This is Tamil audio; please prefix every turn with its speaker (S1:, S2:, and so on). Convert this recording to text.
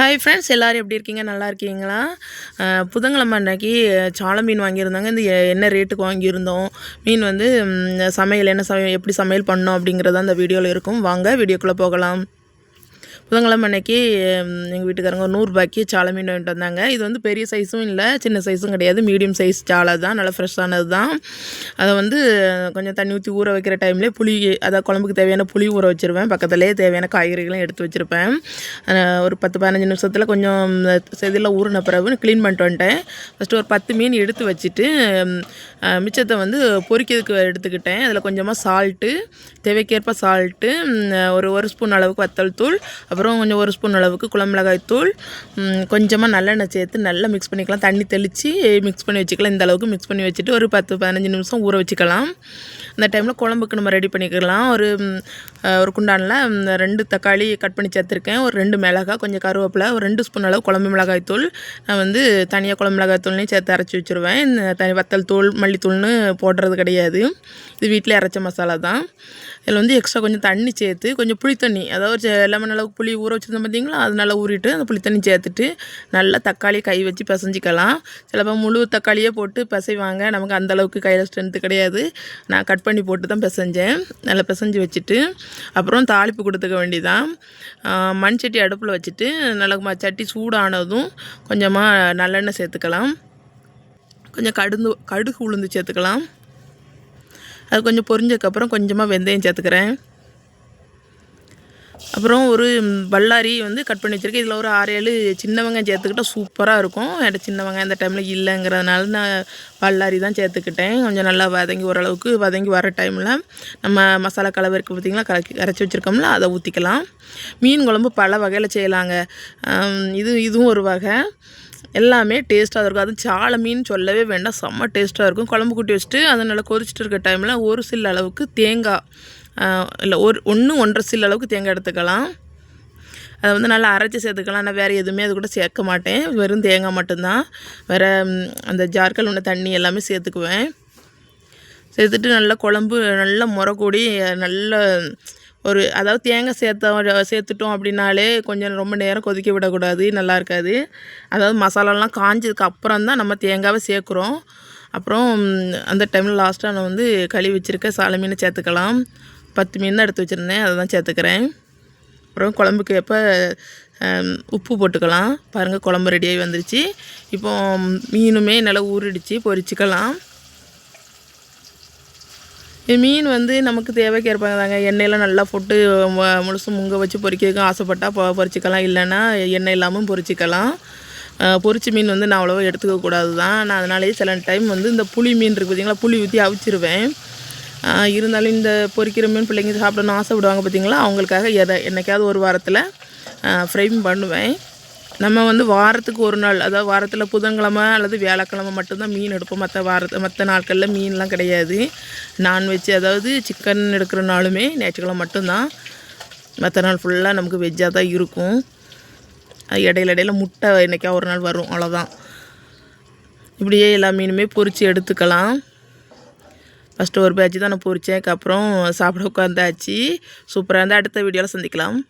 S1: ஹாய் ஃப்ரெண்ட்ஸ், எல்லோரும் எப்படி இருக்கீங்க? நல்லா இருக்கீங்களா? புதன்கிழமை அன்னைக்கு சால மீன் வாங்கியிருந்தாங்க. இந்த என்ன ரேட்டுக்கு வாங்கியிருந்தோம், மீன் வந்து சமையல் எப்படி சமையல் பண்ணோம் அப்படிங்கிறத அந்த வீடியோவில் இருக்கும். வாங்க வீடியோக்குள்ளே போகலாம். புதன்கிழமை அன்னைக்கு எங்கள் வீட்டுக்காரங்க ஒரு 100 ரூபாய்க்கு சாலை மீன் வாங்கிட்டு வந்தாங்க. இது வந்து பெரிய சைஸும் இல்லை, சின்ன சைஸும் கிடையாது, மீடியம் சைஸ் சாலை தான். நல்லா ஃப்ரெஷ்ஷானது தான். அதை வந்து கொஞ்சம் தண்ணி ஊற்றி ஊற வைக்கிற டைம்லேயே புளி, அதாவது குழம்புக்கு தேவையான புளி ஊற வச்சுருவேன். பக்கத்துலேயே தேவையான காய்கறிகளும் எடுத்து வச்சுருப்பேன். ஒரு 10-15 நிமிஷத்தில் கொஞ்சம் செதில் ஊறின பிறகு க்ளீன் பண்ணிட்டு வந்துட்டேன். ஃபஸ்ட்டு ஒரு 10 மீன் எடுத்து வச்சுட்டு மிச்சத்தை வந்து பொரிக்கிறதுக்கு எடுத்துக்கிட்டேன். அதில் கொஞ்சமாக சால்ட்டு, தேவைக்கேற்ப சால்ட்டு, ஒரு ஸ்பூன் அளவுக்கு வத்தல் தூள், அப்புறம் கொஞ்சம் 1 ஸ்பூன் அளவுக்கு குழம்பு மிளகாய் தூள், கொஞ்சமாக நல்லெண்ணெய் சேர்த்து நல்லா மிக்ஸ் பண்ணிக்கலாம். தண்ணி தெளித்து மிக்ஸ் பண்ணி வச்சுக்கலாம். இந்த அளவுக்கு மிக்ஸ் பண்ணி வச்சுட்டு ஒரு 10-15 நிமிஷம் ஊற வச்சுக்கலாம். அந்த டைமில் குழம்புக்கு நம்ம ரெடி பண்ணிக்கலாம். ஒரு குண்டானில் 2 தக்காளி கட் பண்ணி சேர்த்துருக்கேன். ஒரு 2 மிளகாய், கொஞ்சம் கருவேப்பிலை, ஒரு 2 ஸ்பூன் அளவு குழம்பு மிளகாய் தூள். நான் வந்து தனியாக குழம்பு மிளகாய் தூள்னையும் சேர்த்து அரைச்சி வச்சுருவேன். தனி வத்தல் தூள், மல்லித்தூள்னு போடுறது கிடையாது. இது வீட்டிலே அரைச்ச மசாலா தான். இதில் வந்து எக்ஸ்ட்ரா கொஞ்சம் தண்ணி சேர்த்து, கொஞ்சம் புளி தண்ணி, அதாவது லெமன் அளவுக்கு புளி ஊற வச்சுருந்தோம் பார்த்தீங்களா, அது நல்லா ஊறிட்டு அந்த புளி தண்ணி சேர்த்துட்டு நல்லா தக்காளி கை வச்சு பிசைஞ்சிக்கலாம். சிலப்போ முழு தக்காளியே போட்டு பிசைவாங்க. நமக்கு அந்தளவுக்கு கையில் ஸ்ட்ரென்த்து கிடையாது. நான் கட் பண்ணி போட்டு தான் பிசைஞ்சேன். நல்லா பிசைஞ்சு வச்சுட்டு அப்புறம் தாளிப்பு கொடுத்துக்க வேண்டியதான். மண் சட்டி அடுப்பில் வச்சுட்டு நல்லா சட்டி சூடானதும் கொஞ்சமாக நல்லெண்ணெய் சேர்த்துக்கலாம். கொஞ்சம் கடுகு உளுந்து சேர்த்துக்கலாம். அது கொஞ்சம் பொரிஞ்சதுக்கப்புறம் கொஞ்சமாக வெந்தயம் சேர்த்துக்கிறேன். அப்புறம் ஒரு பல்லாரி வந்து கட் பண்ணி வச்சுருக்கேன். இதில் ஒரு 6-7 சின்ன வெங்காயம் சேர்த்துக்கிட்டால் சூப்பராக இருக்கும். என்கிட்ட சின்ன வெங்காயம் அந்த டைமில் இல்லைங்கிறதுனால நான் பல்லாரி தான் சேர்த்துக்கிட்டேன். கொஞ்சம் நல்லா ஓரளவுக்கு வதங்கி வர டைமில் நம்ம மசாலா கலவை இருக்குது பார்த்திங்களா, கரைச்சி வச்சுருக்கோம்ல, அதை ஊற்றிக்கலாம். மீன் குழம்பு பல வகையில் செய்யலாங்க. இதுவும் ஒரு வகை. எல்லாமே டேஸ்ட்டாக இருக்கும். அதுவும் சாலை மீன் சொல்லவே வேண்டாம், செம்ம டேஸ்ட்டாக இருக்கும். குழம்பு கூட்டி வச்சுட்டு அதை நல்லா கொதிச்சுட்டு இருக்க டைமில் ஒரு சில அளவுக்கு தேங்காய், இல்லை 1-1.5 சில் அளவுக்கு தேங்காய் எடுத்துக்கலாம். அதை வந்து நல்லா அரைச்சி சேர்த்துக்கலாம். நான் வேறு எதுவுமே அது கூட சேர்க்க மாட்டேன், வெறும் தேங்காய் மட்டும்தான். வேறு அந்த ஜார்கள் உள்ள தண்ணி எல்லாமே சேர்த்துக்குவேன். சேர்த்துட்டு நல்லா குழம்பு நல்லா முறக்கூடி நல்ல அதாவது தேங்காய் சேர்த்துட்டோம் அப்படின்னாலே கொஞ்சம் ரொம்ப நேரம் கொதிக்க விடக்கூடாது, நல்லா இருக்காது. அதாவது மசாலாலாம் காஞ்சதுக்கு அப்புறம் தான் நம்ம தேங்காவை சேர்க்குறோம். அப்புறம் அந்த டைமில் லாஸ்ட்டாக நான் வந்து கழுவி வச்சுருக்க சாலை மீனை சேர்த்துக்கலாம். 10 மீன் தான் எடுத்து வச்சுருந்தேன், அதை தான் சேர்த்துக்கிறேன். அப்புறம் குழம்புக்கு எப்போ உப்பு போட்டுக்கலாம். பாருங்கள், குழம்பு ரெடியாகி வந்துருச்சு. இப்போ மீனுமே நல்லா ஊறிடுச்சு, பொரிச்சிக்கலாம். மீன் வந்து நமக்கு தேவைக்கேற்பாங்க தாங்க. எண்ணெயெல்லாம் நல்லா போட்டு முழுசும் முங்க வச்சு பொரிக்கிறதுக்கும் ஆசைப்பட்டால் பொரிச்சிக்கலாம், இல்லைன்னா எண்ணெய் இல்லாமல் பொரிச்சிக்கலாம். பொரிச்ச மீன் வந்து நான் அவ்வளோவா எடுத்துக்கக்கூடாது தான். நான் அதனாலேயே சில டைம் வந்து இந்த புளி மீன் இருக்குது பார்த்திங்களா, புளி ஊற்றி அவிச்சிருவேன். இருந்தாலும் இந்த பொரிக்கிற மீன் பிள்ளைங்க சாப்பிடணும்னு ஆசைப்படுவாங்க பார்த்திங்களா, அவங்களுக்காக என்னைக்காவது ஒரு வாரத்தில் ஃப்ரை பண்ணுவேன். நம்ம வந்து வாரத்துக்கு ஒரு நாள், அதாவது வாரத்தில் புதன்கிழமை அல்லது வியாழக்கிழமை மட்டும்தான் மீன் எடுப்போம். மற்ற நாட்களில் மீன்லாம் கிடையாது. நான்வெஜ், அதாவது சிக்கன் எடுக்கிற நாளுமே ஞாயிற்றுக்கிழமை மட்டும்தான். மற்ற நாள் ஃபுல்லாக நமக்கு வெஜ்ஜாக தான் இருக்கும். இடையில முட்டை என்றைக்கா ஒரு நாள் வரும், அவ்வளோதான். இப்படியே எல்லா மீனுமே பொரித்து எடுத்துக்கலாம். ஃபஸ்ட்டு ஒரு பேட்ச் தான் நான் பொரித்தேன். அதுக்கப்புறம் சாப்பிட உட்காந்தாச்சு. சூப்பராக இருந்தால் அடுத்த வீடியோவில் சந்திக்கலாம்.